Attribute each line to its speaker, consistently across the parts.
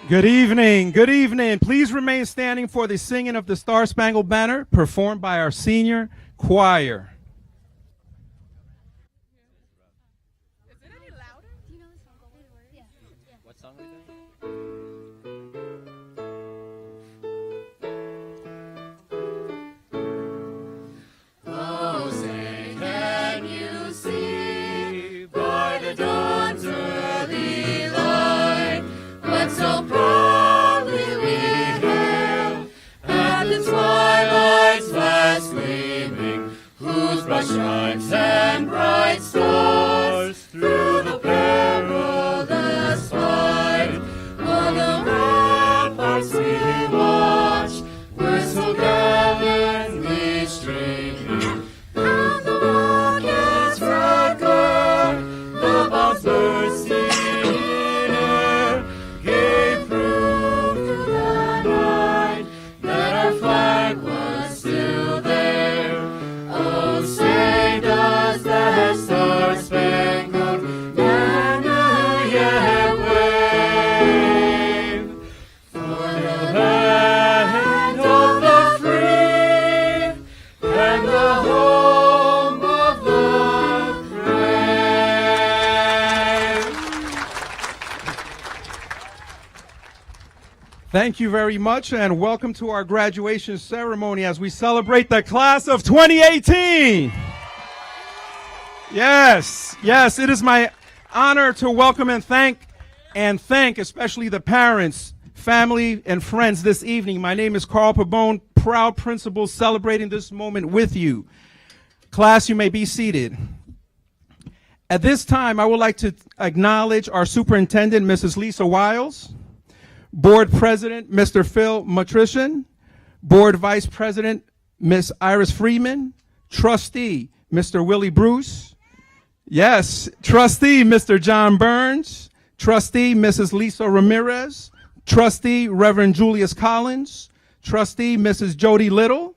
Speaker 1: Good evening. Good evening. Please remain standing for the singing of the Star Spangled Banner performed by our senior choir.
Speaker 2: Is it any louder? Do you know the song? Yeah.
Speaker 3: What song are we doing?
Speaker 4: Oh, say, can you see by the dawn's early light what so proudly we hail at the twilight's last gleaming, whose broad stripes and bright stars through the perilous fight on the ramparts we watched were so gallantly streaming, and the rocket's red glare, the bombs bursting in air, gave proof through the night that our flag was still there. Oh, say does that star-spangled banner yet wave? For the land of the free and the home of the brave.
Speaker 1: Thank you very much, and welcome to our graduation ceremony as we celebrate the class of 2018. Yes, it is my honor to welcome and thank especially the parents, family, and friends this evening. My name is Carl Pabone, proud principal, celebrating this moment with you. Class, you may be seated. At this time, I would like to acknowledge our superintendent, Mrs. Lisa Wiles, Board President, Mr. Phil Matrician, Board Vice President, Ms. Iris Freeman, Trustee, Mr. Willie Bruce, yes, Trustee, Mr. John Burns, Trustee, Mrs. Lisa Ramirez, Trustee, Reverend Julius Collins, Trustee, Mrs. Jody Little,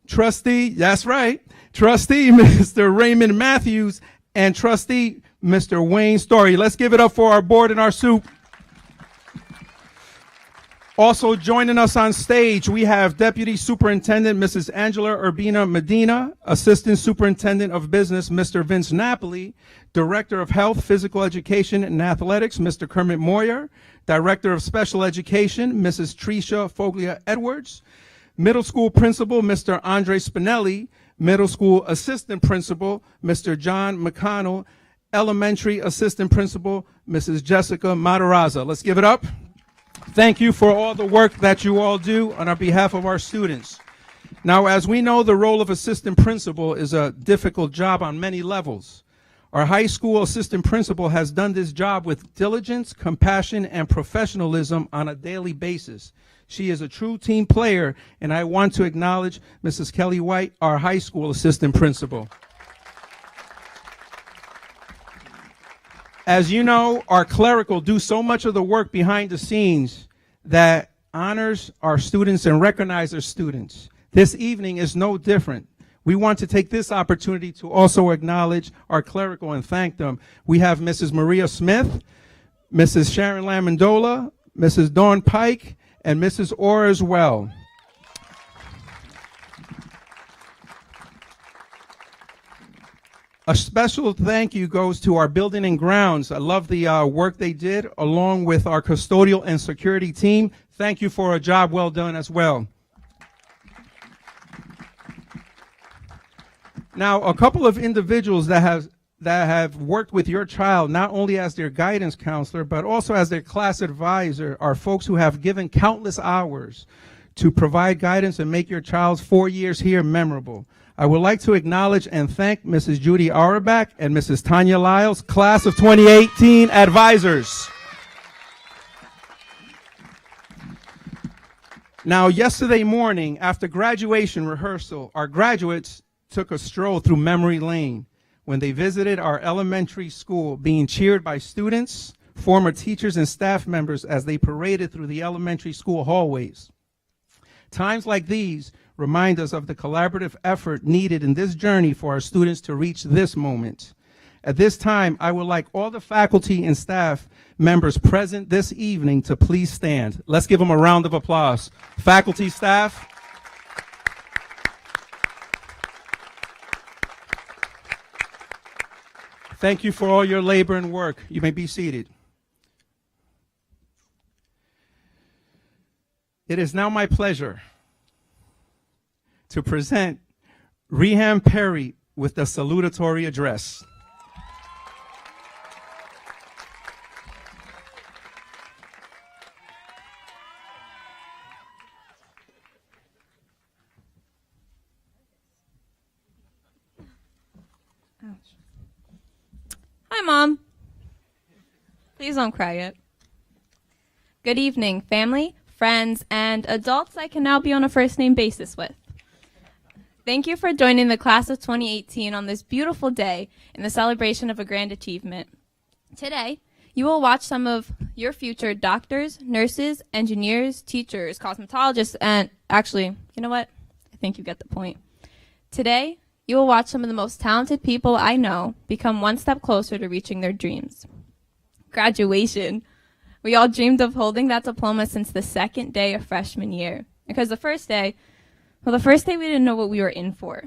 Speaker 1: Trustee, that's right, Trustee, Mr. Raymond Matthews, and Trustee, Mr. Wayne Story. Let's give it up for our board and our soup. Also joining us on stage, we have Deputy Superintendent Mrs. Angela Urbina Medina, Assistant Superintendent of Business Mr. Vince Napoli, Director of Health, Physical Education, and Athletics Mr. Kermit Moyer, Director of Special Education Mrs. Tricia Foglia Edwards, Middle School Principal Mr. Andre Spinelli, Middle School Assistant Principal Mr. John McConnell, Elementary Assistant Principal Mrs. Jessica Matarazza. Let's give it up. Thank you for all the work that you all do on our behalf of our students. Now, as we know, the role of assistant principal is a difficult job on many levels. Our high school assistant principal has done this job with diligence, compassion, and professionalism on a daily basis. She is a true team player, and I want to acknowledge Mrs. Kelly White, our high school assistant principal. As you know, our clerical do so much of the work behind the scenes that honors our students and recognizes our students. This evening is no different. We want to take this opportunity to also acknowledge our clerical and thank them. We have Mrs. Maria Smith, Mrs. Sharon Lamandola, Mrs. Dawn Pike, and Mrs. Orr as well. A special thank you goes to our building and grounds. I love the work they did, along with our custodial and security team. Thank you for a job well done as well. Now, a couple of individuals that have worked with your child, not only as their guidance counselor, but also as their class advisor, are folks who have given countless hours to provide guidance and make your child's 4 years here memorable. I would like to acknowledge and thank Mrs. Judy Auerbach and Mrs. Tanya Lyles, class of 2018 advisors. Now, yesterday morning, after graduation rehearsal, our graduates took a stroll through memory lane when they visited our elementary school, being cheered by students, former teachers, and staff members as they paraded through the elementary school hallways. Times like these remind us of the collaborative effort needed in this journey for our students to reach this moment. At this time, I would like all the faculty and staff members present this evening to please stand. Let's give them a round of applause. Faculty, staff. Thank you for all your labor and work. You may be seated. It is now my pleasure to present Reham Perry with the salutatory address.
Speaker 3: Hi, Mom. Please don't cry yet. Good evening, family, friends, and adults I can now be on a first-name basis with. Thank you for joining the class of 2018 on this beautiful day in the celebration of a grand achievement. Today, you will watch some of your future doctors, nurses, engineers, teachers, cosmetologists, and actually, you know what? I think you get the point. Today, you will watch some of the most talented people I know become one step closer to reaching their dreams. Graduation. We all dreamed of holding that diploma since the second day of freshman year. Because the first day we didn't know what we were in for.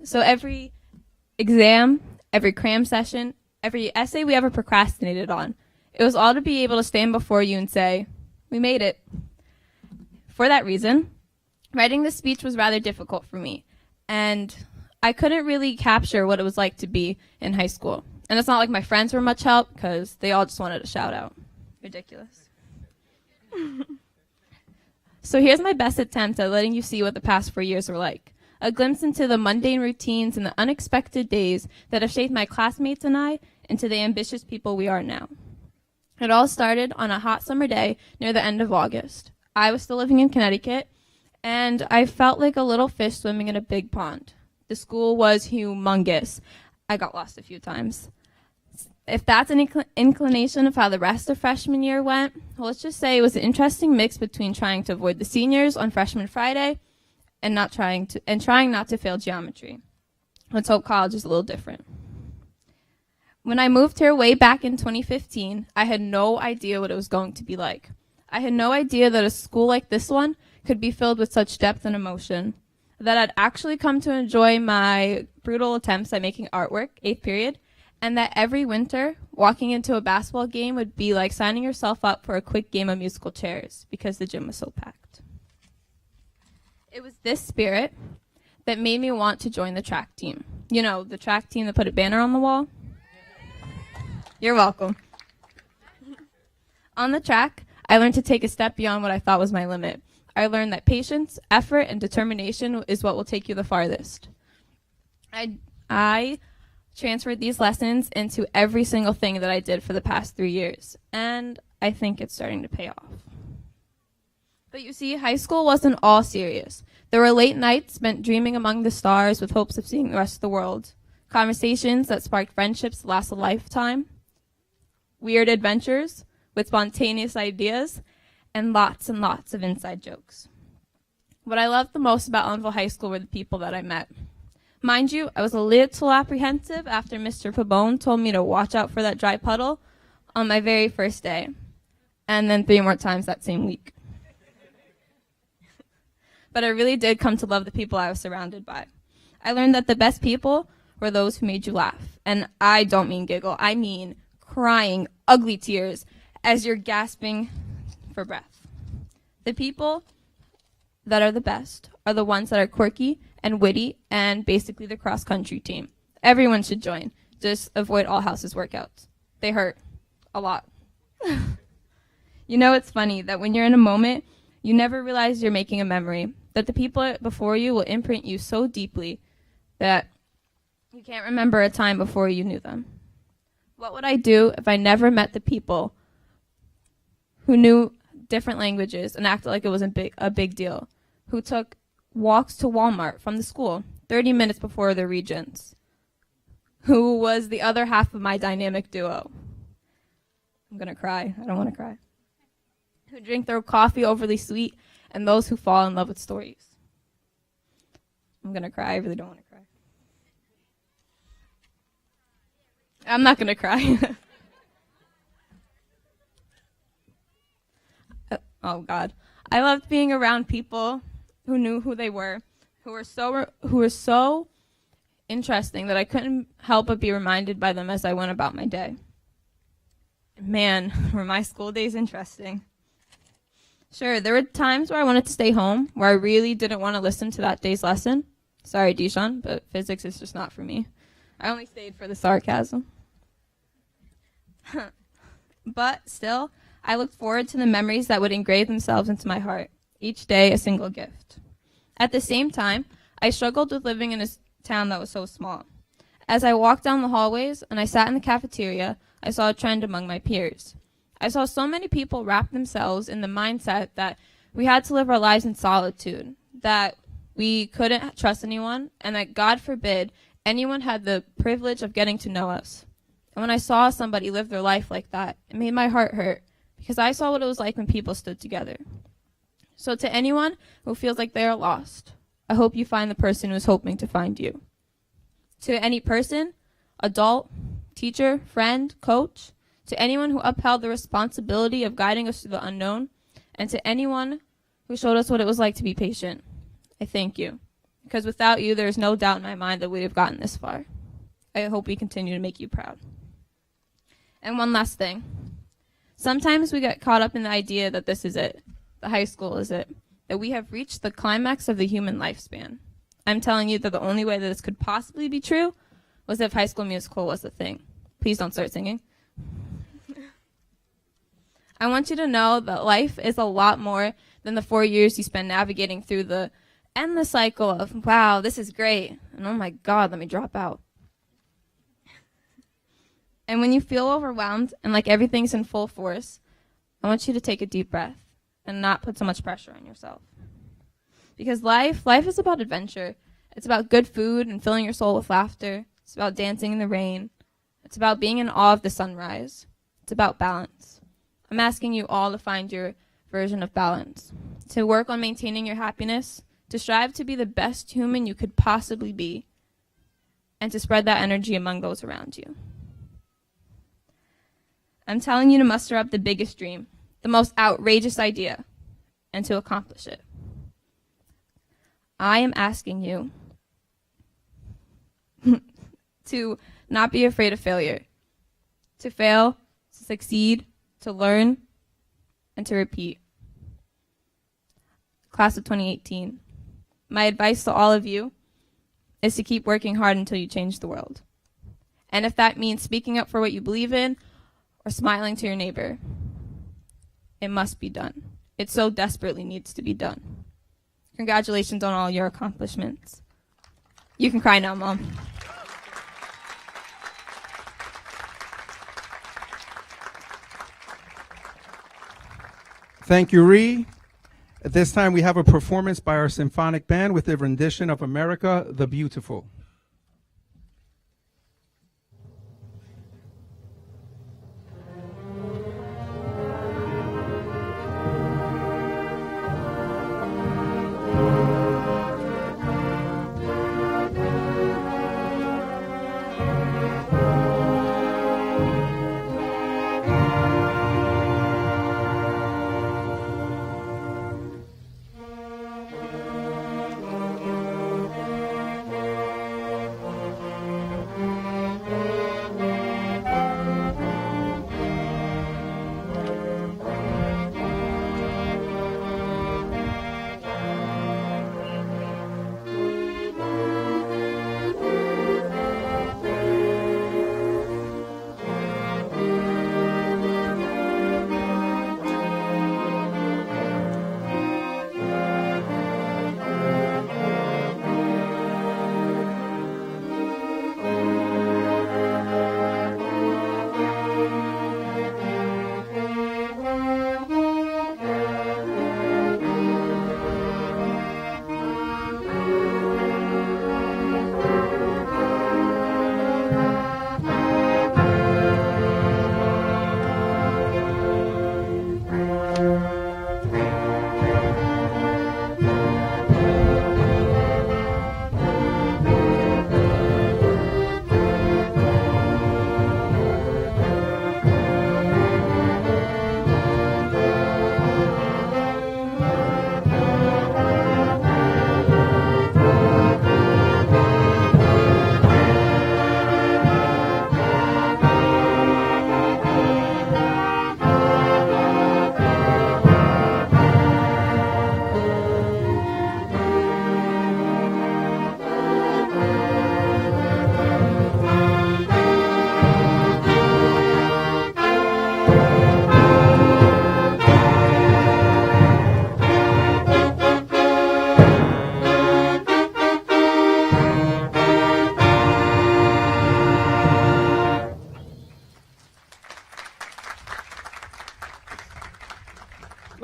Speaker 3: So every exam, every cram session, every essay we ever procrastinated on, it was all to be able to stand before you and say, we made it. For that reason, writing this speech was rather difficult for me. And I couldn't really capture what it was like to be in high school. And it's not like my friends were much help because they all just wanted a shout out. Ridiculous. So here's my best attempt at letting you see what the past 4 years were like. A glimpse into the mundane routines and the unexpected days that have shaped my classmates and I into the ambitious people we are now. It all started on a hot summer day near the end of August. I was still living in Connecticut, and I felt like a little fish swimming in a big pond. The school was humongous. I got lost a few times. If that's an inclination of how the rest of freshman year went, well, let's just say it was an interesting mix between trying to avoid the seniors on freshman Friday and trying not to fail geometry. Let's hope college is a little different. When I moved here way back in 2015, I had no idea what it was going to be like. I had no idea that a school like this one could be filled with such depth and emotion, that I'd actually come to enjoy my brutal attempts at making artwork, 8th period, and that every winter, walking into a basketball game would be like signing yourself up for a quick game of musical chairs because the gym was so packed. It was this spirit that made me want to join the track team. You know, the track team that put a banner on the wall? You're welcome. On the track, I learned to take a step beyond what I thought was my limit. I learned that patience, effort, and determination is what will take you the farthest. I transferred these lessons into every single thing that I did for the past 3 years, and I think it's starting to pay off. But you see, high school wasn't all serious. There were late nights spent dreaming among the stars with hopes of seeing the rest of the world, conversations that sparked friendships that last a lifetime, weird adventures with spontaneous ideas, and lots of inside jokes. What I loved the most about Ellenville High School were the people that I met. Mind you, I was a little apprehensive after Mr. Pabone told me to watch out for that dry puddle on my very first day, and then 3 more times that same week. But I really did come to love the people I was surrounded by. I learned that the best people were those who made you laugh. And I don't mean giggle, I mean crying, ugly tears as you're gasping for breath. The people that are the best are the ones that are quirky and witty and basically the cross-country team. Everyone should join. Just avoid all houses workouts. They hurt a lot. You know, it's funny that when you're in a moment, you never realize you're making a memory, that the people before you will imprint you so deeply that you can't remember a time before you knew them. What would I do if I never met the people who knew different languages and acted like it wasn't a big deal, who took walks to Walmart from the school 30 minutes before their regents, who was the other half of my dynamic duo? I'm going to cry. I don't want to cry. Who drink their coffee overly sweet, and those who fall in love with stories. I'm going to cry. I really don't want to cry. I'm not going to cry. Oh, God. I loved being around people who knew who they were, who were so interesting that I couldn't help but be reminded by them as I went about my day. Man, were my school days interesting. Sure, there were times where I wanted to stay home, where I really didn't want to listen to that day's lesson. Sorry, Dijon, but physics is just not for me. I only stayed for the sarcasm. But still, I looked forward to the memories that would engrave themselves into my heart, each day a single gift. At the same time, I struggled with living in a town that was so small. As I walked down the hallways and I sat in the cafeteria, I saw a trend among my peers. I saw so many people wrap themselves in the mindset that we had to live our lives in solitude, that we couldn't trust anyone, and that, God forbid, anyone had the privilege of getting to know us. And when I saw somebody live their life like that, it made my heart hurt, because I saw what it was like when people stood together. So to anyone who feels like they are lost, I hope you find the person who is hoping to find you. To any person, adult, teacher, friend, coach, to anyone who upheld the responsibility of guiding us through the unknown, and to anyone who showed us what it was like to be patient, I thank you. Because without you, there is no doubt in my mind that we have gotten this far. I hope we continue to make you proud. And one last thing. Sometimes we get caught up in the idea that this is it, the high school is it, that we have reached the climax of the human lifespan. I'm telling you that the only way that this could possibly be true was if High School Musical was a thing. Please don't start singing. I want you to know that life is a lot more than the 4 years you spend navigating through the endless cycle of, wow, this is great, and oh my God, let me drop out. And when you feel overwhelmed and like everything's in full force, I want you to take a deep breath and not put so much pressure on yourself. Because life is about adventure. It's about good food and filling your soul with laughter. It's about dancing in the rain. It's about being in awe of the sunrise. It's about balance. I'm asking you all to find your version of balance, to work on maintaining your happiness, to strive to be the best human you could possibly be, and to spread that energy among those around you. I'm telling you to muster up the biggest dream, the most outrageous idea, and to accomplish it. I am asking you to not be afraid of failure, to fail, to succeed, to learn, and to repeat. Class of 2018, my advice to all of you is to keep working hard until you change the world. And if that means speaking up for what you believe in or smiling to your neighbor, it must be done. It so desperately needs to be done. Congratulations on all your accomplishments. You can cry now, Mom.
Speaker 1: Thank you, Ree. At this time, we have a performance by our symphonic band with a rendition of America the Beautiful.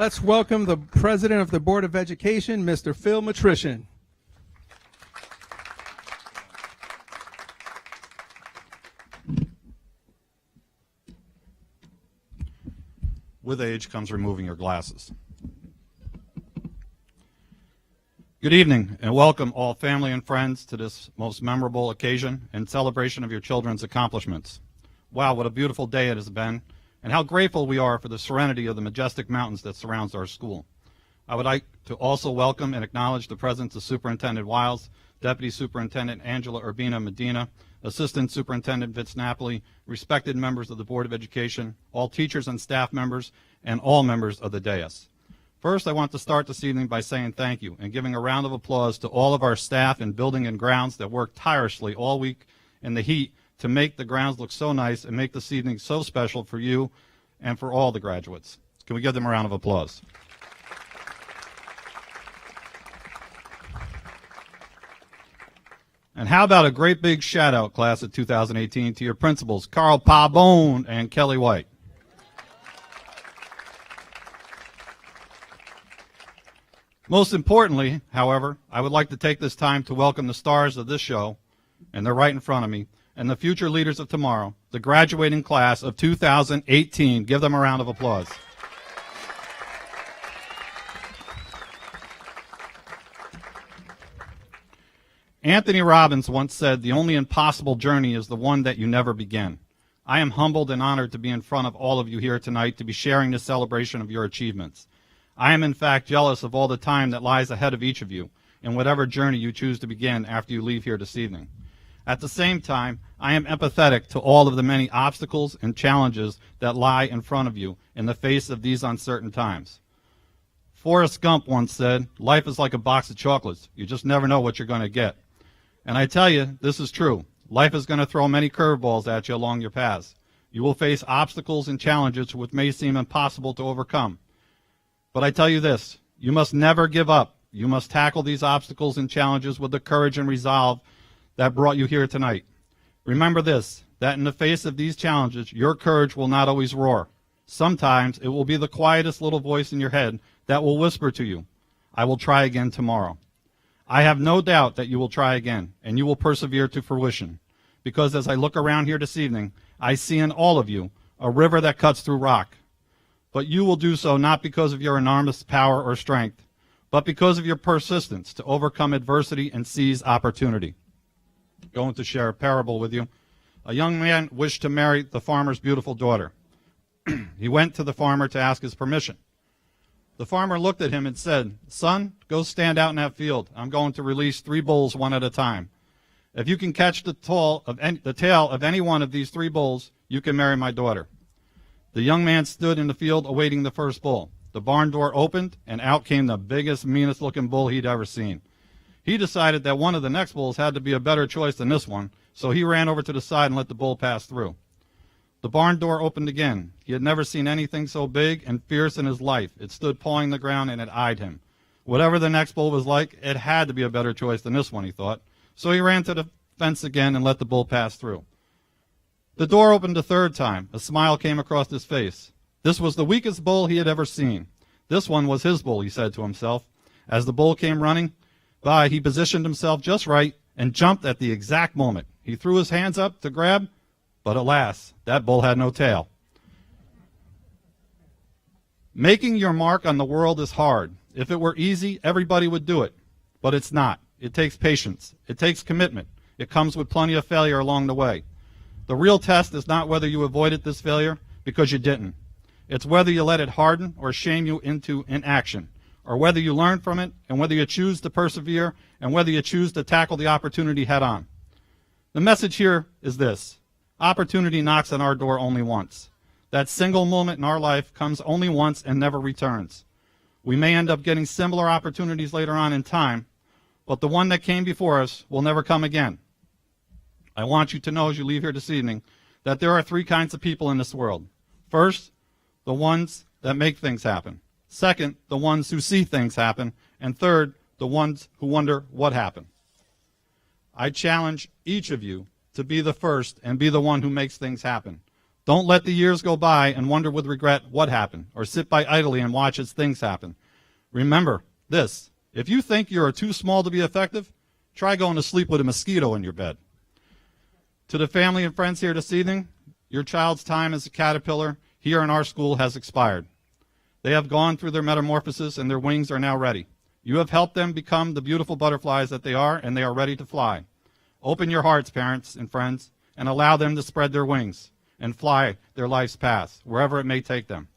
Speaker 1: Let's welcome the President of the Board of Education, Mr. Phil Matrician.
Speaker 5: With age comes removing your glasses. Good evening and welcome all family and friends to this most memorable occasion and celebration of your children's accomplishments. Wow, what a beautiful day it has been, and how grateful we are for the serenity of the majestic mountains that surrounds our school. I would like to also welcome and acknowledge the presence of Superintendent Wiles, Deputy Superintendent Angela Urbina Medina, Assistant Superintendent Vince Napoli, respected members of the Board of Education, all teachers and staff members, and all members of the dais. First, I want to start this evening by saying thank you and giving a round of applause to all of our staff in building and grounds that worked tirelessly all week in the heat to make the grounds look so nice and make this evening so special for you and for all the graduates. Can we give them a round of applause? And how about a great big shout out, class of 2018, to your principals, Carl Pabone and Kelly White. Most importantly, however, I would like to take this time to welcome the stars of this show, and they're right in front of me, and the future leaders of tomorrow, the graduating class of 2018. Give them a round of applause. Anthony Robbins once said, "The only impossible journey is the one that you never begin." I am humbled and honored to be in front of all of you here tonight to be sharing this celebration of your achievements. I am in fact jealous of all the time that lies ahead of each of you in whatever journey you choose to begin after you leave here this evening. At the same time, I am empathetic to all of the many obstacles and challenges that lie in front of you in the face of these uncertain times. Forrest Gump once said, "Life is like a box of chocolates. You just never know what you're going to get." And I tell you, this is true. Life is going to throw many curveballs at you along your paths. You will face obstacles and challenges which may seem impossible to overcome. But I tell you this, you must never give up. You must tackle these obstacles and challenges with the courage and resolve that brought you here tonight. Remember this, that in the face of these challenges, your courage will not always roar. Sometimes it will be the quietest little voice in your head that will whisper to you, "I will try again tomorrow." I have no doubt that you will try again, and you will persevere to fruition. Because as I look around here this evening, I see in all of you a river that cuts through rock. But you will do so not because of your enormous power or strength, but because of your persistence to overcome adversity and seize opportunity. I'm going to share a parable with you. A young man wished to marry the farmer's beautiful daughter. He went to the farmer to ask his permission. The farmer looked at him and said, "Son, go stand out in that field. I'm going to release 3 bulls one at a time. If you can catch the tail of any one of these 3 bulls, you can marry my daughter." The young man stood in the field awaiting the first bull. The barn door opened, and out came the biggest, meanest-looking bull he'd ever seen. He decided that one of the next bulls had to be a better choice than this one, so he ran over to the side and let the bull pass through. The barn door opened again. He had never seen anything so big and fierce in his life. It stood pawing the ground, and it eyed him. Whatever the next bull was like, it had to be a better choice than this one, he thought. So he ran to the fence again and let the bull pass through. The door opened a third time. A smile came across his face. This was the weakest bull he had ever seen. This one was his bull, he said to himself. As the bull came running by, he positioned himself just right and jumped at the exact moment. He threw his hands up to grab, but alas, that bull had no tail. Making your mark on the world is hard. If it were easy, everybody would do it. But it's not. It takes patience. It takes commitment. It comes with plenty of failure along the way. The real test is not whether you avoided this failure because you didn't. It's whether you let it harden or shame you into inaction, or whether you learn from it, and whether you choose to persevere, and whether you choose to tackle the opportunity head on. The message here is this. Opportunity knocks on our door only once. That single moment in our life comes only once and never returns. We may end up getting similar opportunities later on in time, but the one that came before us will never come again. I want you to know as you leave here this evening that there are 3 kinds of people in this world. First, the ones that make things happen. Second, the ones who see things happen. And third, the ones who wonder what happened. I challenge each of you to be the first and be the one who makes things happen. Don't let the years go by and wonder with regret what happened, or sit by idly and watch as things happen. Remember this: if you think you are too small to be effective, try going to sleep with a mosquito in your bed. To the family and friends here this evening, your child's time as a caterpillar here in our school has expired. They have gone through their metamorphosis and their wings are now ready. You have helped them become the beautiful butterflies that they are, and they are ready to fly. Open your hearts, parents and friends, and allow them to spread their wings and fly their life's path, wherever it may take them.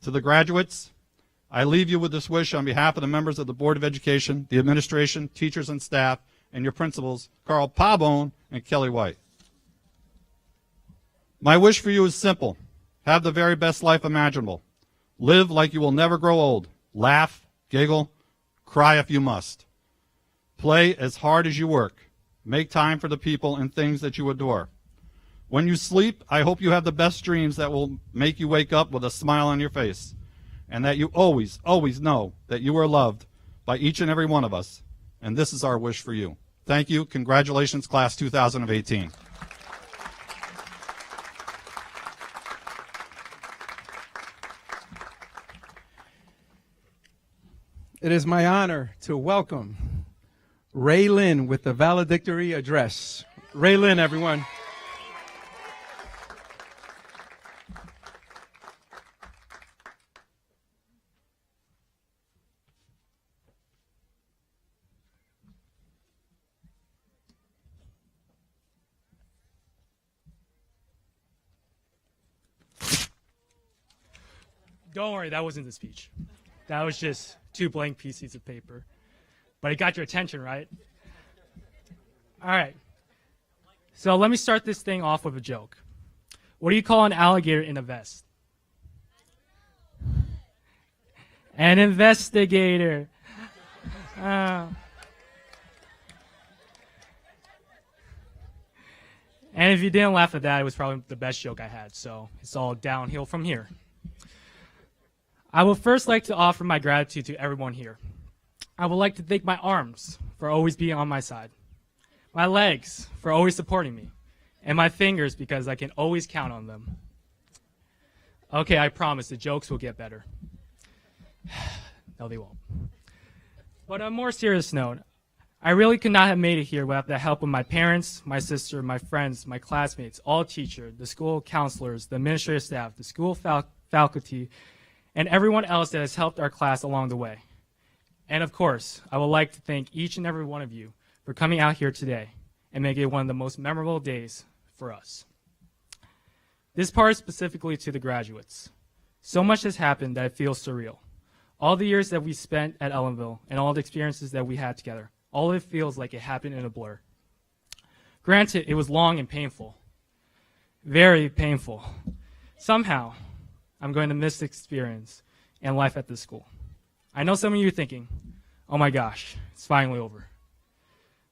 Speaker 5: To the graduates, I leave you with this wish on behalf of the members of the Board of Education, the administration, teachers and staff, and your principals, Carl Pabone and Kelly White. My wish for you is simple. Have the very best life imaginable. Live like you will never grow old. Laugh, giggle, cry if you must. Play as hard as you work. Make time for the people and things that you adore. When you sleep, I hope you have the best dreams that will make you wake up with a smile on your face, and that you always, always know that you are loved by each and every one of us, and this is our wish for you. Thank you. Congratulations, Class 2018.
Speaker 1: It is my honor to welcome Ray Lynn with the Valedictory address. Ray Lynn, everyone.
Speaker 6: Don't worry, that wasn't the speech. That was just 2 blank pieces of paper. But it got your attention, right? All right. So let me start this thing off with a joke. What do you call an alligator in a vest? An investigator. And if you didn't laugh at that, it was probably the best joke I had. So it's all downhill from here. I would first like to offer my gratitude to everyone here. I would like to thank my arms for always being on my side, my legs for always supporting me, and my fingers because I can always count on them. Okay, I promise the jokes will get better. No, they won't. But on a more serious note, I really could not have made it here without the help of my parents, my sister, my friends, my classmates, all teachers, the school counselors, the administrative staff, the school faculty, and everyone else that has helped our class along the way. And of course, I would like to thank each and every one of you for coming out here today and making it one of the most memorable days for us. This part is specifically to the graduates. So much has happened that it feels surreal. All the years that we spent at Ellenville and all the experiences that we had together, all of it feels like it happened in a blur. Granted, it was long and painful. Very painful. Somehow, I'm going to miss the experience and life at this school. I know some of you are thinking, oh my gosh, it's finally over.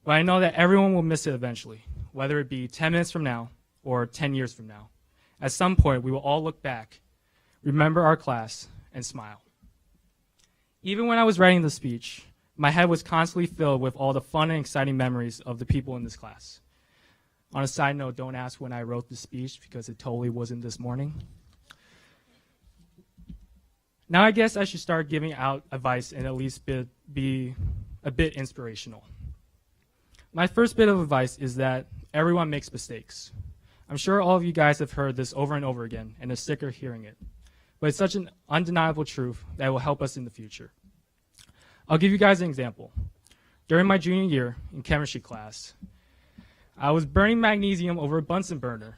Speaker 6: But I know that everyone will miss it eventually, whether it be 10 minutes from now or 10 years from now. At some point, we will all look back, remember our class, and smile. Even when I was writing the speech, my head was constantly filled with all the fun and exciting memories of the people in this class. On a side note, don't ask when I wrote the speech because it totally wasn't this morning. Now I guess I should start giving out advice and at least be a bit inspirational. My first bit of advice is that everyone makes mistakes. I'm sure all of you guys have heard this over and over again and are sick of hearing it, but it's such an undeniable truth that will help us in the future. I'll give you guys an example. During my junior year in chemistry class, I was burning magnesium over a Bunsen burner.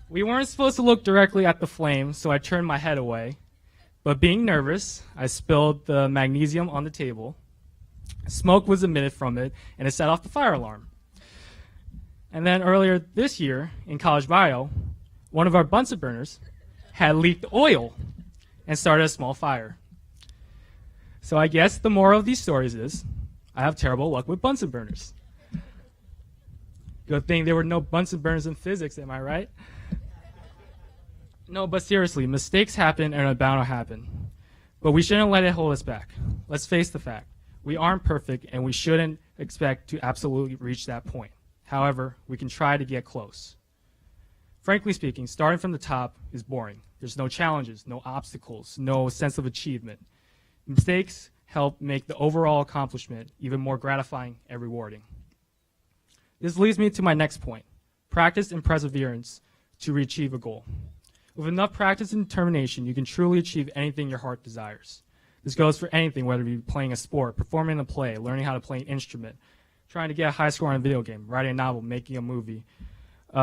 Speaker 6: We weren't supposed to look directly at the flame, so I turned my head away. But being nervous, I spilled the magnesium on the table. Smoke was emitted from it, and it set off the fire alarm. And then earlier this year, in college bio, one of our Bunsen burners had leaked oil and started a small fire. So I guess the moral of these stories is, I have terrible luck with Bunsen burners. Good thing there were no Bunsen burners in physics, am I right? No, but seriously, mistakes happen and are bound to happen. But we shouldn't let it hold us back. Let's face the fact. We aren't perfect, and we shouldn't expect to absolutely reach that point. However, we can try to get close. Frankly speaking, starting from the top is boring. There's no challenges, no obstacles, no sense of achievement. Mistakes help make the overall accomplishment even more gratifying and rewarding. This leads me to my next point, practice and perseverance to achieve a goal. With enough practice and determination, you can truly achieve anything your heart desires. This goes for anything, whether it be playing a sport, performing a play, learning how to play an instrument, trying to get a high score on a video game, writing a novel, making a movie,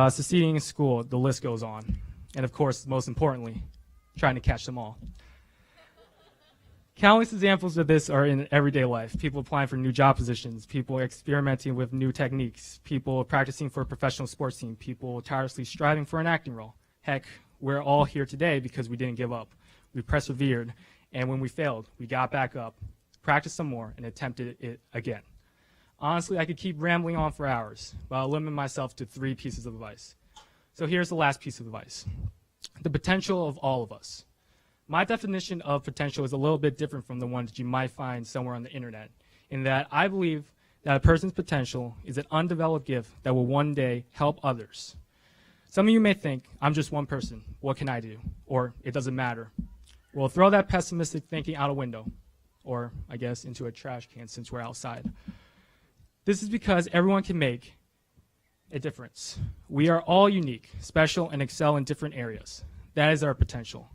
Speaker 6: succeeding in school, the list goes on. And of course, most importantly, trying to catch them all. Countless examples of this are in everyday life. People applying for new job positions, people experimenting with new techniques, people practicing for a professional sports team, people tirelessly striving for an acting role. Heck, we're all here today because we didn't give up. We persevered, and when we failed, we got back up, practiced some more, and attempted it again. Honestly, I could keep rambling on for hours, but I'll limit myself to 3 pieces of advice. So here's the last piece of advice. The potential of all of us. My definition of potential is a little bit different from the one that you might find somewhere on the internet, in that I believe that a person's potential is an undeveloped gift that will one day help others. Some of you may think, I'm just one person, what can I do? Or, it doesn't matter. Well, throw that pessimistic thinking out a window, or I guess into a trash can since we're outside. This is because everyone can make a difference. We are all unique, special, and excel in different areas. That is our potential.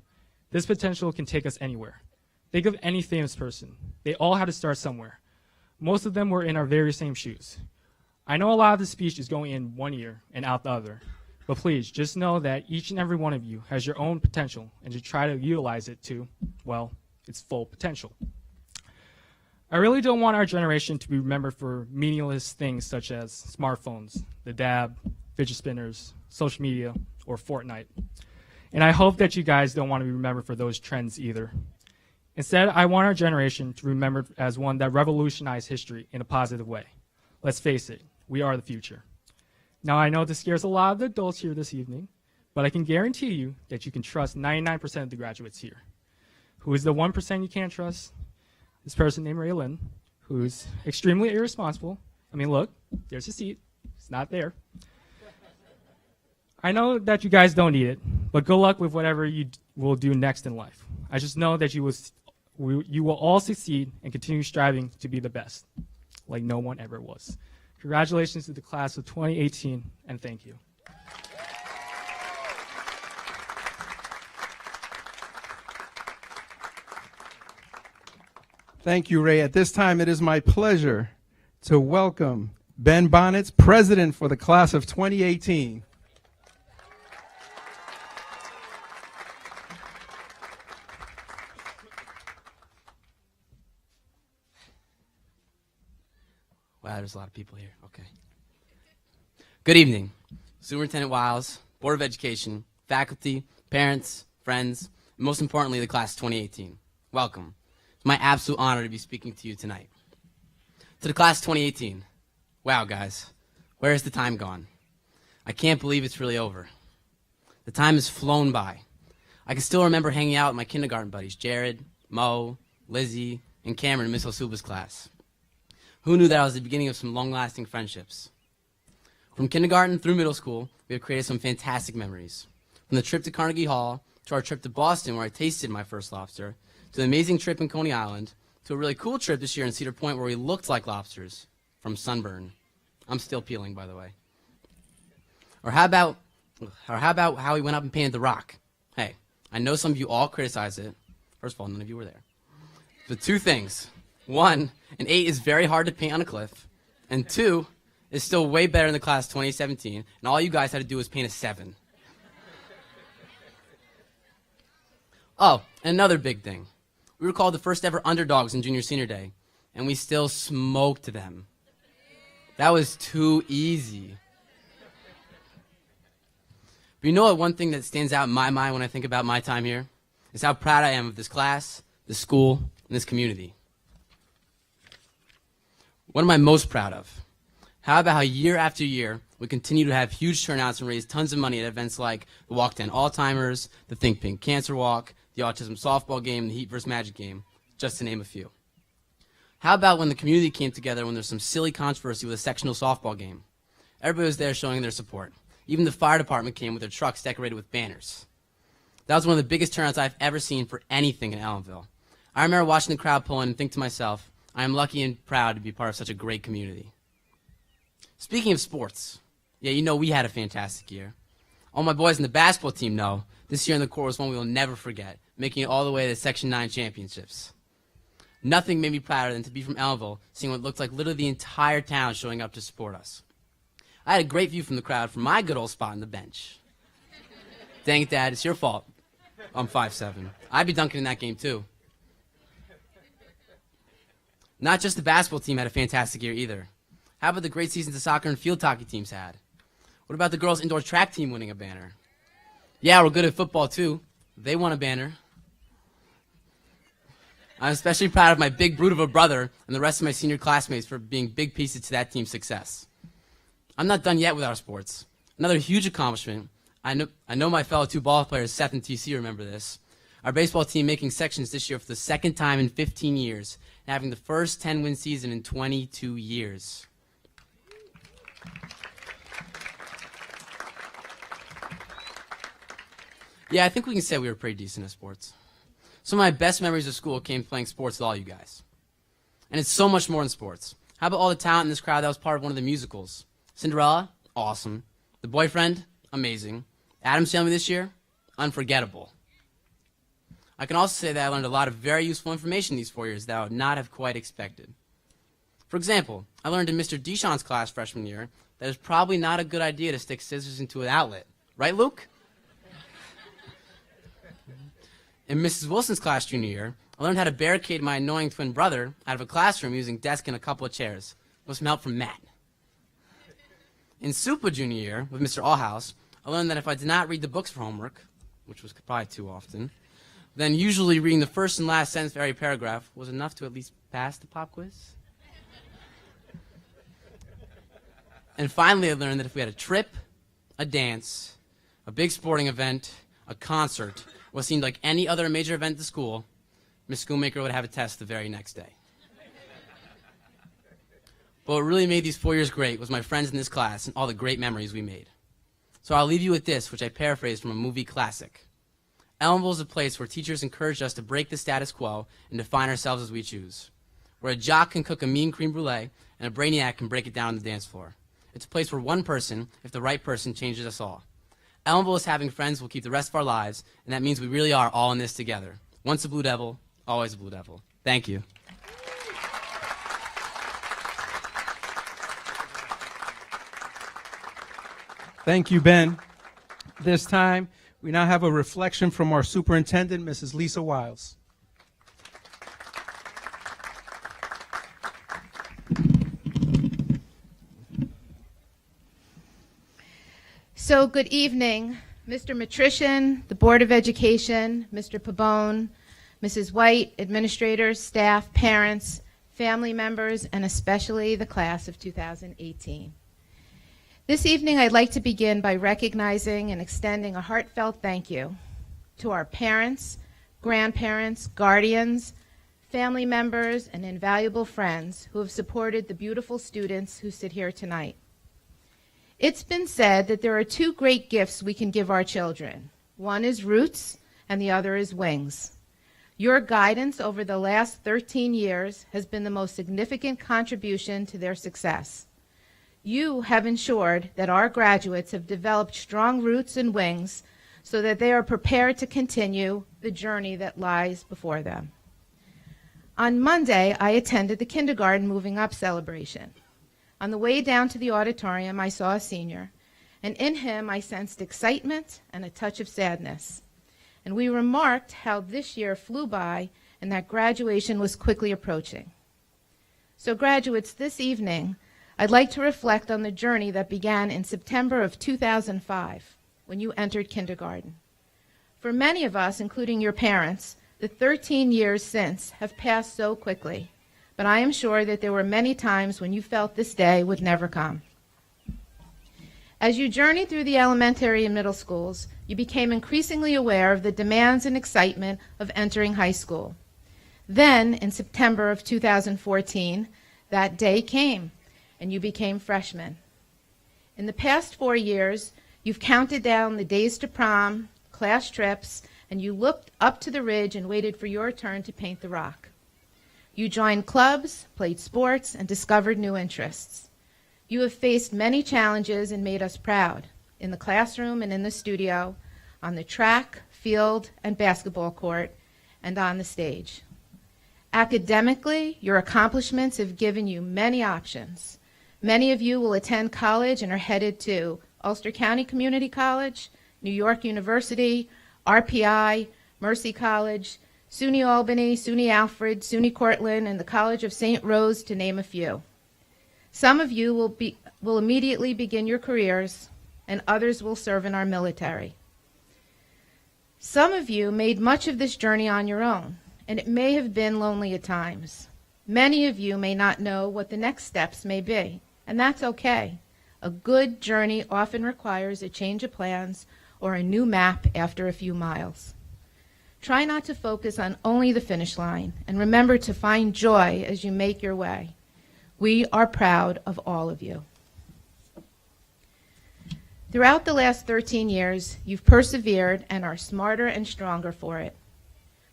Speaker 6: This potential can take us anywhere. Think of any famous person. They all had to start somewhere. Most of them were in our very same shoes. I know a lot of the speech is going in one ear and out the other, but please just know that each and every one of you has your own potential and to try to utilize it to, well, its full potential. I really don't want our generation to be remembered for meaningless things such as smartphones, the dab, fidget spinners, social media, or Fortnite. And I hope that you guys don't want to be remembered for those trends either. Instead, I want our generation to be remembered as one that revolutionized history in a positive way. Let's face it, we are the future. Now, I know this scares a lot of the adults here this evening, but I can guarantee you that you can trust 99% of the graduates here. Who is the 1% you can't trust? This person named Ray Lynn, who's extremely irresponsible. I mean, look, there's a seat. It's not there. I know that you guys don't need it, but good luck with whatever you will do next in life. I just know that you will all succeed and continue striving to be the best, like no one ever was. Congratulations to the class of 2018, and thank you.
Speaker 1: Thank you, Ray. At this time, it is my pleasure to welcome Ben Bonnets, President for the class of 2018.
Speaker 7: Wow, there's a lot of people here. Okay. Good evening, Superintendent Wiles, Board of Education, faculty, parents, friends, and most importantly, the class of 2018. Welcome. It's my absolute honor to be speaking to you tonight. To the class of 2018. Wow, guys, where has the time gone? I can't believe it's really over. The time has flown by. I can still remember hanging out with my kindergarten buddies, Jared, Mo, Lizzie, and Cameron in Miss Osuba's class. Who knew that was the beginning of some long-lasting friendships? From kindergarten through middle school, we have created some fantastic memories. From the trip to Carnegie Hall, to our trip to Boston where I tasted my first lobster, to the amazing trip in Coney Island, to a really cool trip this year in Cedar Point where we looked like lobsters from sunburn. I'm still peeling, by the way. Or how about how we went up and painted the rock? Hey, I know some of you all criticize it. First of all, none of you were there. But 2 things. 1, an 8 is very hard to paint on a cliff. And 2, it's still way better in the class 2017. And all you guys had to do was paint a 7. Oh, and another big thing. We were called the first ever underdogs in junior senior day. And we still smoked them. That was too easy. But you know what one thing that stands out in my mind when I think about my time here? Is how proud I am of this class, this school, and this community. What am I most proud of? How about how year after year, we continue to have huge turnouts and raise tons of money at events like the Walk to End Alzheimer's, the Think Pink Cancer Walk, the Autism Softball Game, the Heat vs. Magic Game, just to name a few. How about when the community came together when there's some silly controversy with a sectional softball game? Everybody was there showing their support. Even the fire department came with their trucks decorated with banners. That was one of the biggest turnouts I've ever seen for anything in Ellenville. I remember watching the crowd pull in and think to myself, I am lucky and proud to be part of such a great community. Speaking of sports, yeah, you know we had a fantastic year. All my boys in the basketball team know this year in the Corps was one we will never forget, making it all the way to the Section 9 championships. Nothing made me prouder than to be from Ellenville, seeing what looked like literally the entire town showing up to support us. I had a great view from the crowd from my good old spot on the bench. Dang it, Dad, it's your fault. I'm 5'7". I'd be dunking in that game, too. Not just the basketball team had a fantastic year, either. How about the great seasons the soccer and field hockey teams had? What about the girls' indoor track team winning a banner? Yeah, we're good at football, too. They won a banner. I'm especially proud of my big brute of a brother and the rest of my senior classmates for being big pieces to that team's success. I'm not done yet with our sports. Another huge accomplishment, I know my fellow two ball players, Seth and TC, remember this. Our baseball team making sections this year for the second time in 15 years and having the first 10-win season in 22 years. Yeah, I think we can say we were pretty decent at sports. Some of my best memories of school came playing sports with all you guys. And it's so much more than sports. How about all the talent in this crowd that was part of one of the musicals? Cinderella? Awesome. The Boyfriend? Amazing. Addams Family this year? Unforgettable. I can also say that I learned a lot of very useful information these 4 years that I would not have quite expected. For example, I learned in Mr. Deshawn's class freshman year that it's probably not a good idea to stick scissors into an outlet. Right, Luke? In Mrs. Wilson's class junior year, I learned how to barricade my annoying twin brother out of a classroom using desk and a couple of chairs, with some help from Matt. In SUPA junior year, with Mr. Allhouse, I learned that if I did not read the books for homework, which was probably too often, then usually reading the first and last sentence of every paragraph was enough to at least pass the pop quiz. And finally, I learned that if we had a trip, a dance, a big sporting event, a concert, what seemed like any other major event at the school, Miss Schoolmaker would have a test the very next day. But what really made these 4 years great was my friends in this class and all the great memories we made. So I'll leave you with this, which I paraphrased from a movie classic. Ellenville is a place where teachers encouraged us to break the status quo and define ourselves as we choose. Where a jock can cook a mean creme brulee and a brainiac can break it down on the dance floor. It's a place where one person, if the right person, changes us all. Ellenville is having friends will keep the rest of our lives, and that means we really are all in this together. Once a Blue Devil, always a Blue Devil. Thank you.
Speaker 1: Thank you, Ben. This time, we now have a reflection from our superintendent, Mrs. Lisa Wiles.
Speaker 8: So good evening, Mr. Matrician, the Board of Education, Mr. Pabone, Mrs. White, administrators, staff, parents, family members, and especially the class of 2018. This evening, I'd like to begin by recognizing and extending a heartfelt thank you to our parents, grandparents, guardians, family members, and invaluable friends who have supported the beautiful students who sit here tonight. It's been said that there are two great gifts we can give our children. One is roots, and the other is wings. Your guidance over the last 13 years has been the most significant contribution to their success. You have ensured that our graduates have developed strong roots and wings so that they are prepared to continue the journey that lies before them. On Monday, I attended the kindergarten moving up celebration. On the way down to the auditorium, I saw a senior, and in him I sensed excitement and a touch of sadness. And we remarked how this year flew by and that graduation was quickly approaching. So graduates, this evening, I'd like to reflect on the journey that began in September of 2005, when you entered kindergarten. For many of us, including your parents, the 13 years since have passed so quickly. But I am sure that there were many times when you felt this day would never come. As you journeyed through the elementary and middle schools, you became increasingly aware of the demands and excitement of entering high school. Then, in September of 2014, that day came, and you became freshmen. In the past 4 years, You've counted down the days to prom, class trips, and you looked up to the ridge and waited for your turn to paint the rock. You joined clubs, played sports, and discovered new interests. You have faced many challenges and made us proud, in the classroom and in the studio, on the track, field, and basketball court, and on the stage. Academically, your accomplishments have given you many options. Many of you will attend college and are headed to Ulster County Community College, New York University, RPI, Mercy College, SUNY Albany, SUNY Alfred, SUNY Cortland, and the College of St. Rose, to name a few. Some of you will immediately begin your careers, and others will serve in our military. Some of you made much of this journey on your own, and it may have been lonely at times. Many of you may not know what the next steps may be, and that's okay. A good journey often requires a change of plans or a new map after a few miles. Try not to focus on only the finish line, and remember to find joy as you make your way. We are proud of all of you. Throughout the last 13 years, you've persevered and are smarter and stronger for it.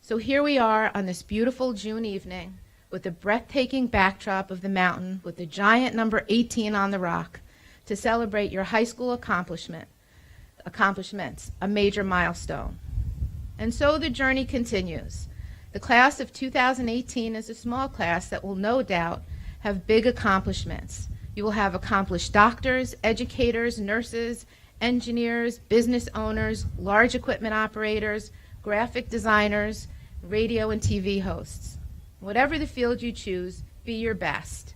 Speaker 8: So here we are on this beautiful June evening with the breathtaking backdrop of the mountain with the giant number 18 on the rock to celebrate your high school accomplishments, a major milestone. And so the journey continues. The class of 2018 is a small class that will no doubt have big accomplishments. You will have accomplished doctors, educators, nurses, engineers, business owners, large equipment operators, graphic designers, radio and TV hosts. Whatever the field you choose, be your best.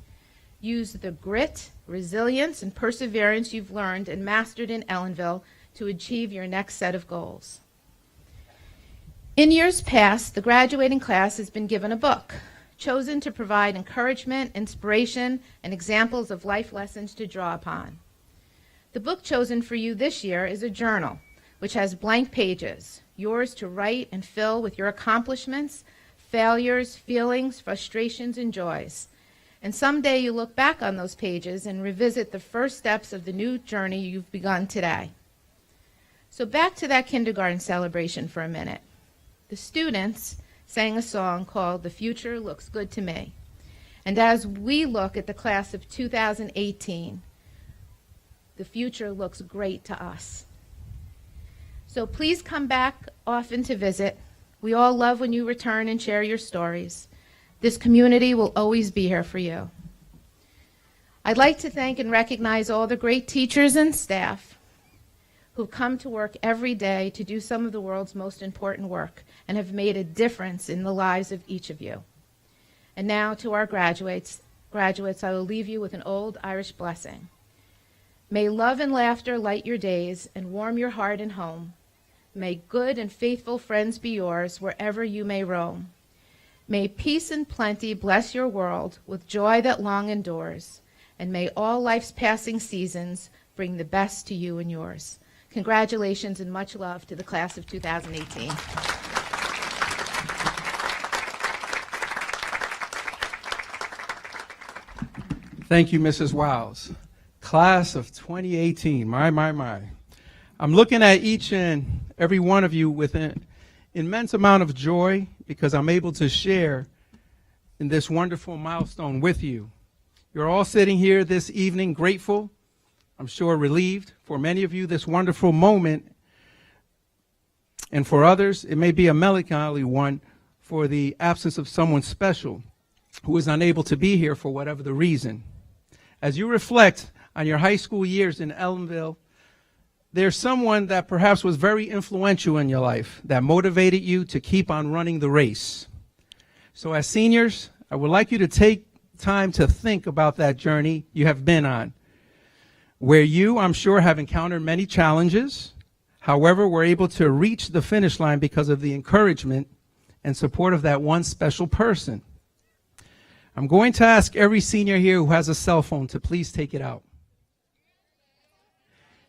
Speaker 8: Use the grit, resilience, and perseverance you've learned and mastered in Ellenville to achieve your next set of goals. In years past, the graduating class has been given a book, chosen to provide encouragement, inspiration, and examples of life lessons to draw upon. The book chosen for you this year is a journal, which has blank pages, yours to write and fill with your accomplishments, failures, feelings, frustrations, and joys. And someday you look back on those pages and revisit the first steps of the new journey you've begun today. So back to that kindergarten celebration for a minute. The students sang a song called "The Future Looks Good to Me." And as we look at the class of 2018, the future looks great to us. So please come back often to visit. We all love when you return and share your stories. This community will always be here for you. I'd like to thank and recognize all the great teachers and staff who come to work every day to do some of the world's most important work and have made a difference in the lives of each of you. And now to our graduates, I will leave you with an old Irish blessing. May love and laughter light your days and warm your heart and home. May good and faithful friends be yours wherever you may roam. May peace and plenty bless your world with joy that long endures. And may all life's passing seasons bring the best to you and yours. Congratulations and much love to the class of 2018.
Speaker 1: Thank you, Mrs. Wiles. Class of 2018, my. I'm looking at each and every one of you with an immense amount of joy because I'm able to share in this wonderful milestone with you. You're all sitting here this evening grateful, I'm sure relieved. For many of you, this wonderful moment, and for others, it may be a melancholy one for the absence of someone special who is unable to be here for whatever the reason. As you reflect on your high school years in Ellenville, there's someone that perhaps was very influential in your life that motivated you to keep on running the race. So as seniors, I would like you to take time to think about that journey you have been on, where you, I'm sure, have encountered many challenges. However, were able to reach the finish line because of the encouragement and support of that one special person. I'm going to ask every senior here who has a cell phone to please take it out.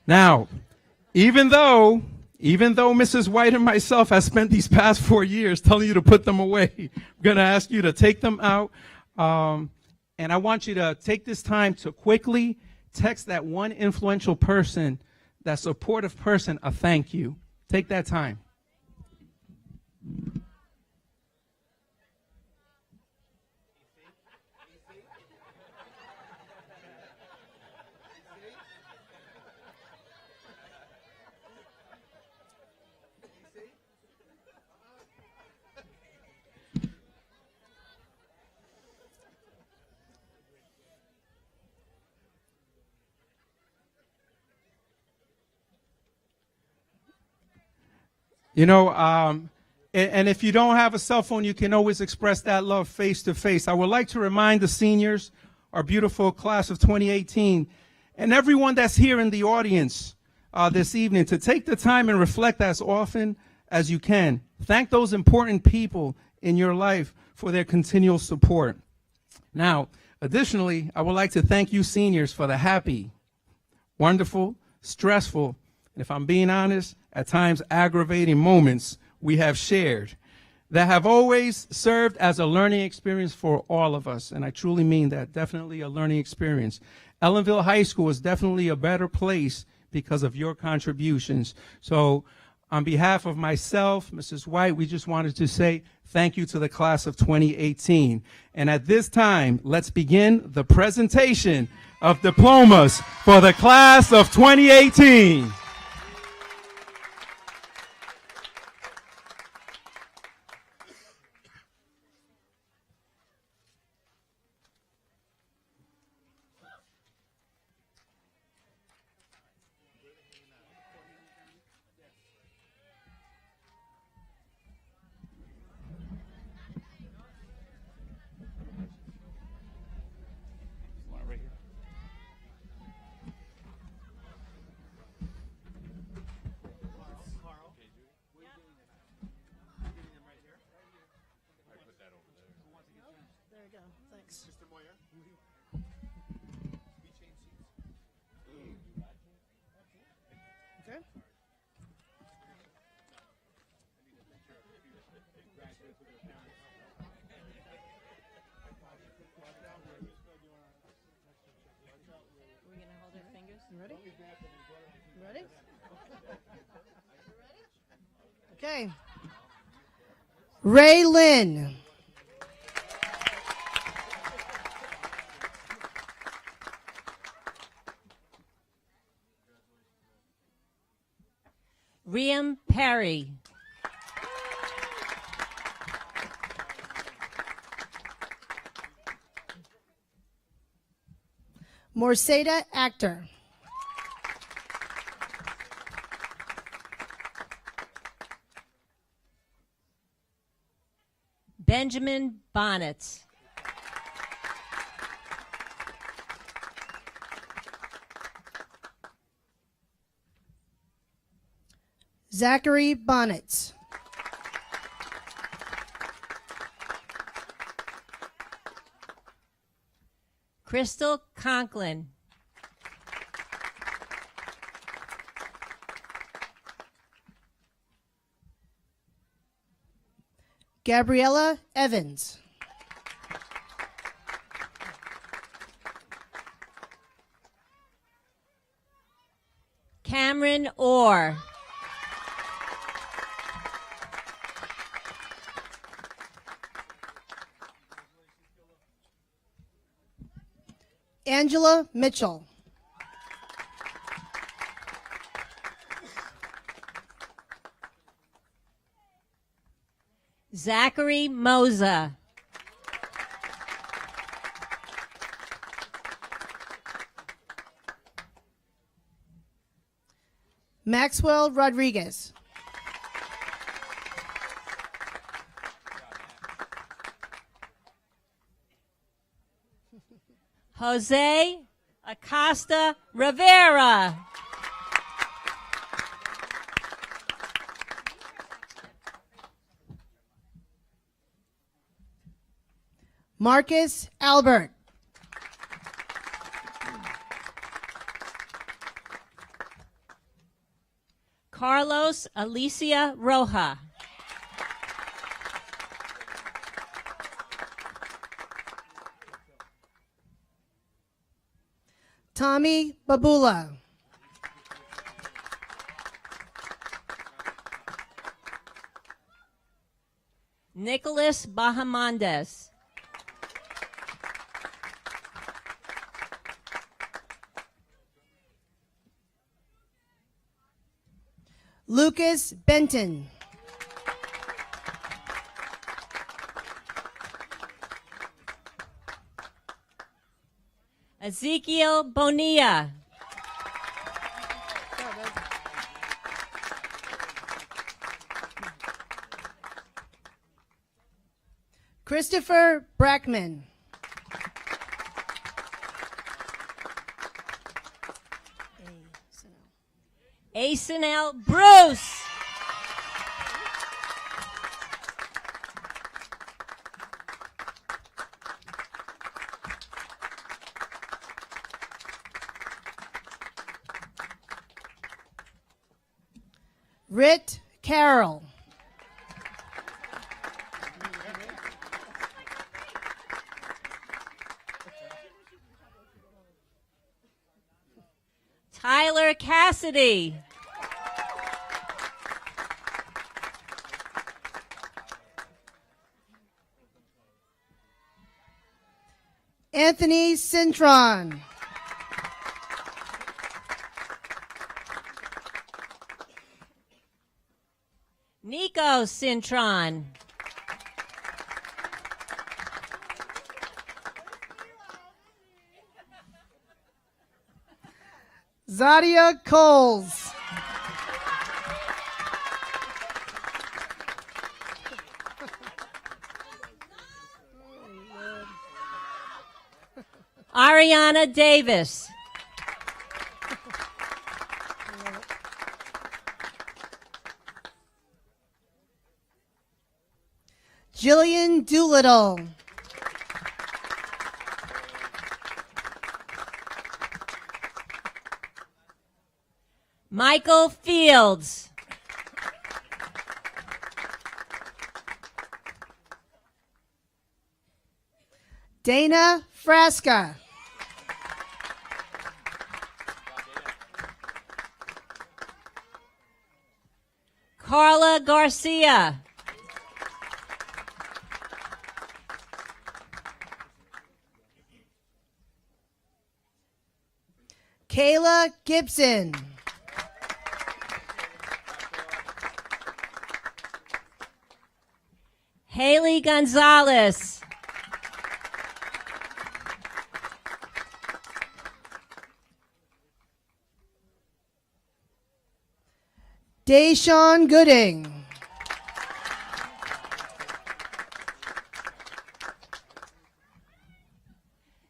Speaker 1: Now, even though Mrs. White and myself have spent these past 4 years telling you to put them away, I'm going to ask you to take them out. And I want you to take this time to quickly text that one influential person that supportive person a thank you. Take that time. You know, and if you don't have a cell phone, you can always express that love face to face. I would like to remind the seniors, our beautiful class of 2018, and everyone that's here in the audience this evening to take the time and reflect as often as you can. Thank those important people in your life for their continual support. Now, additionally, I would like to thank you seniors for the happy, wonderful, stressful, and if I'm being honest, at times aggravating moments we have shared that have always served as a learning experience for all of us. And I truly mean that, definitely a learning experience. Ellenville High School is definitely a better place because of your contributions. So on behalf of myself, Mrs. White, we just wanted to say thank you to the class of 2018. And at this time, let's begin the presentation of diplomas for the class of 2018.
Speaker 9: Ready? Okay. Ray Lynn.
Speaker 10: Riam Perry.
Speaker 9: Morseda Actor.
Speaker 10: Benjamin Bonnet.
Speaker 9: Zachary Bonnet.
Speaker 10: Crystal Conklin.
Speaker 9: Gabriella Evans.
Speaker 10: Cameron Orr.
Speaker 9: Angela Mitchell.
Speaker 10: Zachary Moza.
Speaker 9: Maxwell Rodriguez.
Speaker 10: Jose Acosta Rivera.
Speaker 9: Marcus Albert.
Speaker 10: Carlos Alicia Roja.
Speaker 9: Tommy Babula.
Speaker 10: Nicholas Bahamondes.
Speaker 9: Lucas Benton.
Speaker 10: Ezekiel Bonilla.
Speaker 9: Christopher Brackman.
Speaker 10: Asenel Bruce.
Speaker 9: Rit Carroll.
Speaker 10: Tyler Cassidy.
Speaker 9: Anthony Cintron.
Speaker 10: Nico Cintron.
Speaker 9: Zadia Coles.
Speaker 10: Ariana Davis.
Speaker 9: Jillian Doolittle.
Speaker 10: Michael Fields.
Speaker 9: Dana Frasca.
Speaker 10: Carla Garcia.
Speaker 9: Kayla Gibson.
Speaker 10: Haley Gonzalez.
Speaker 9: Deshaun Gooding.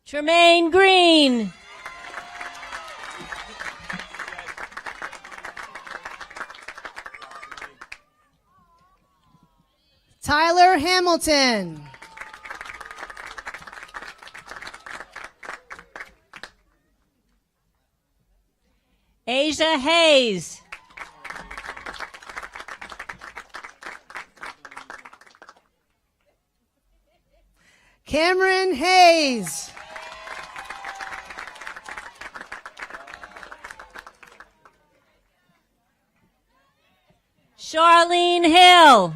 Speaker 10: Tremaine Green.
Speaker 9: Tyler Hamilton.
Speaker 10: Asia Hayes.
Speaker 9: Cameron Hayes.
Speaker 10: Charlene Hill.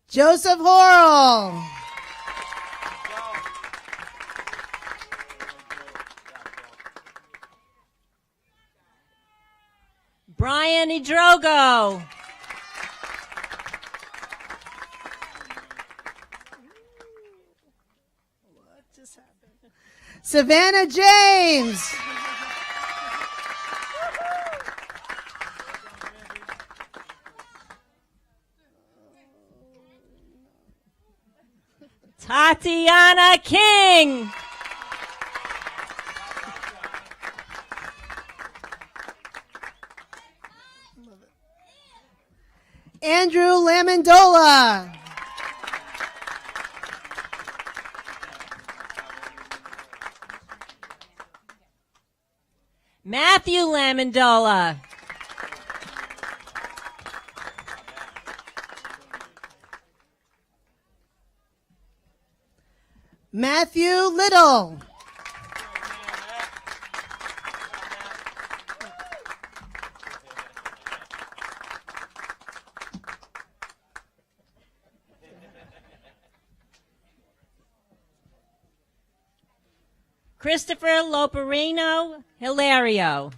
Speaker 9: Joseph Horrell.
Speaker 10: Brian Idrogo.
Speaker 9: Savannah James.
Speaker 10: Tatiana King.
Speaker 9: Andrew Lamondola.
Speaker 10: Matthew Lamondola.
Speaker 9: Matthew Little.
Speaker 10: Christopher Loperino Hilario.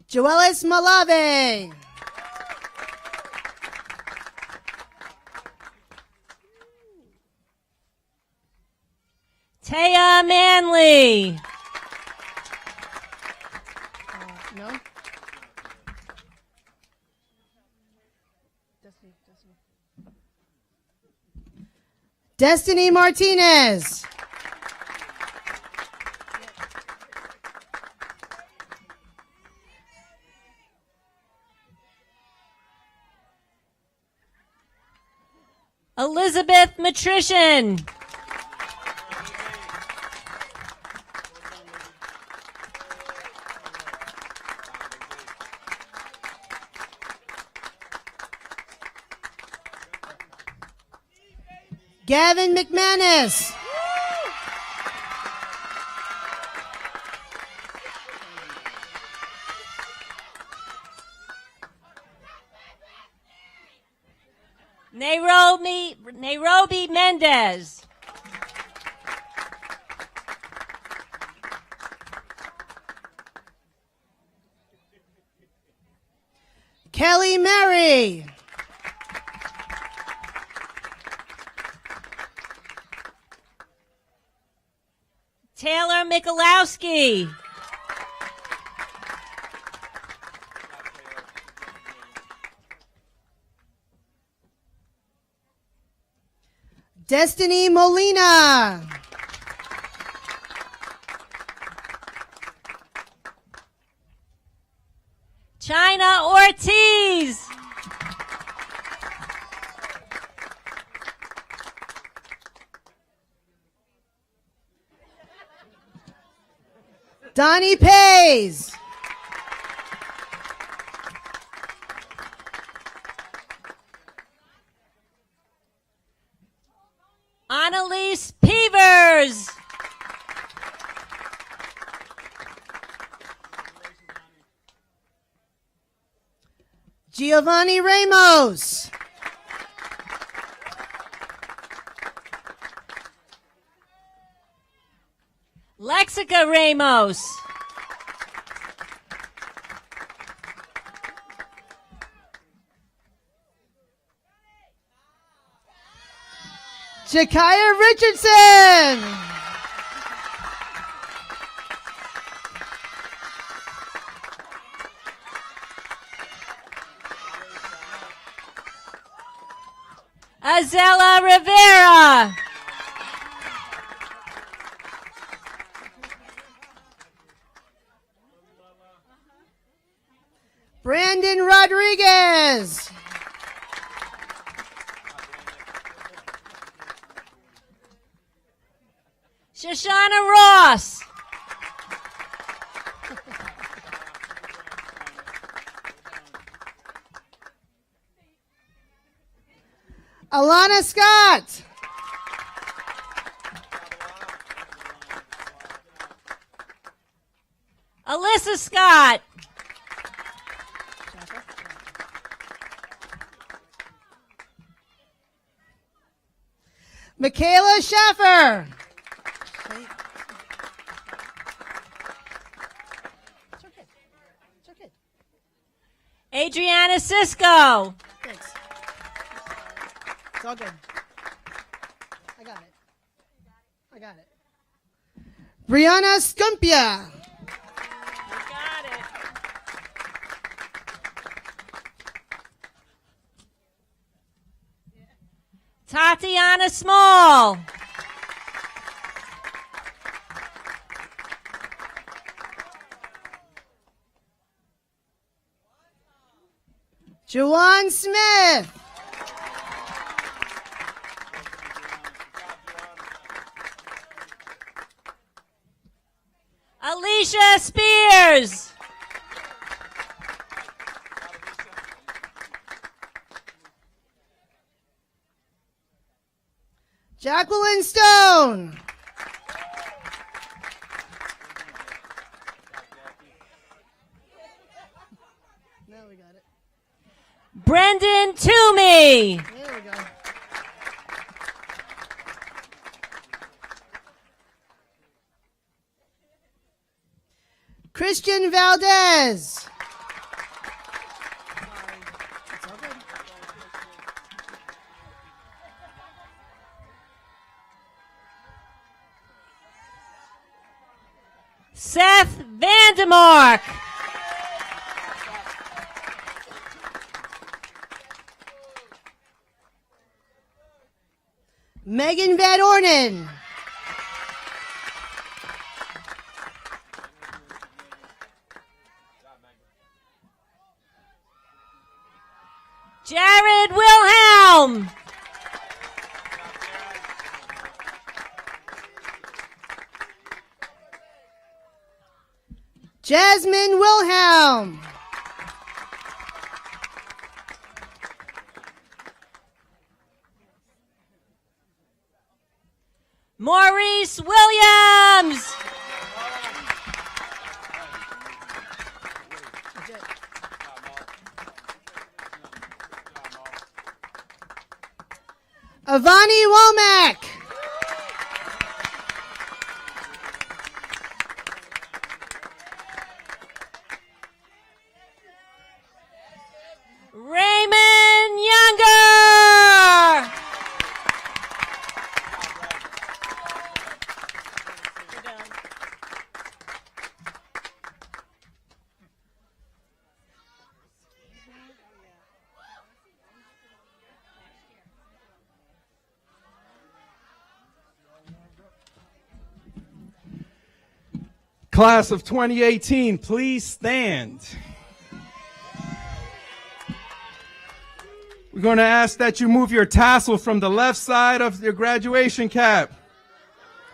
Speaker 9: Joelis Malave.
Speaker 10: Taya Manley.
Speaker 9: No? Destiny Martinez.
Speaker 10: Elizabeth Matrician.
Speaker 9: Gavin McManus.
Speaker 10: Nairobi Mendez.
Speaker 9: Kelly Mary.
Speaker 10: Taylor Mikulowski.
Speaker 9: Destiny Molina.
Speaker 10: China Ortiz.
Speaker 9: Donnie Pays.
Speaker 10: Annalise Peavers.
Speaker 9: Giovanni Ramos.
Speaker 10: Lexica Ramos.
Speaker 9: Jakaya Richardson.
Speaker 10: Azella Rivera.
Speaker 9: Brandon Rodriguez.
Speaker 10: Shoshana Ross.
Speaker 9: Alana Scott.
Speaker 10: Alyssa Scott.
Speaker 9: Michaela Schaffer.
Speaker 10: Adriana Cisco.
Speaker 9: Thanks. It's all good. I got it. I got it. Brianna Scumpia.
Speaker 10: Got it. Tatiana Small.
Speaker 9: Juwan Smith.
Speaker 10: Alicia Spears.
Speaker 9: Jacqueline Stone. Now we got it.
Speaker 10: Brendan Toomey.
Speaker 9: Yeah. Christian Valdez.
Speaker 10: Seth Vandermark.
Speaker 9: Megan Van Ornen.
Speaker 10: Jared Wilhelm.
Speaker 9: Jasmine Wilhelm.
Speaker 10: Maurice Williams.
Speaker 9: Avani Womack.
Speaker 10: Raymond Younger.
Speaker 1: Class of 2018, please stand. We're going to ask that you move your tassel from the left side of your graduation cap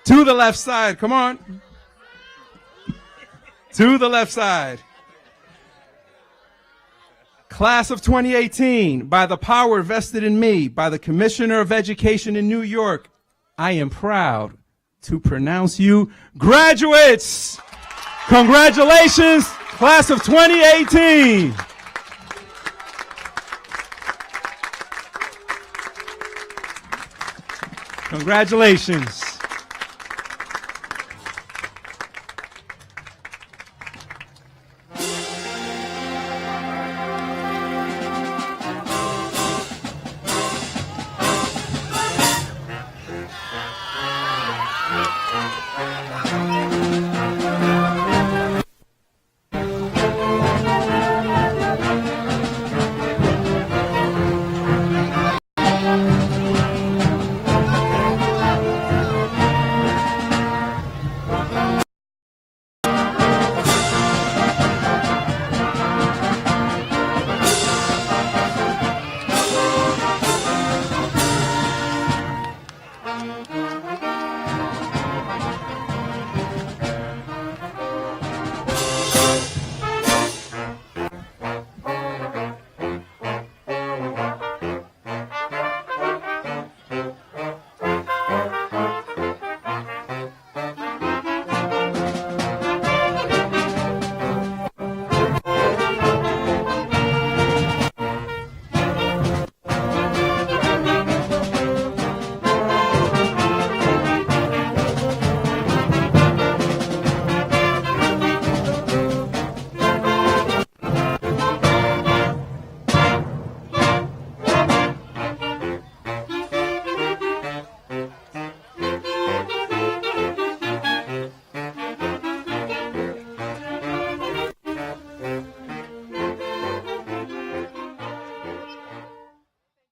Speaker 1: to the left side. Come on. To the left side. Class of 2018, by the power vested in me by the Commissioner of Education in New York, I am proud to pronounce you graduates. Congratulations, class of 2018. Congratulations.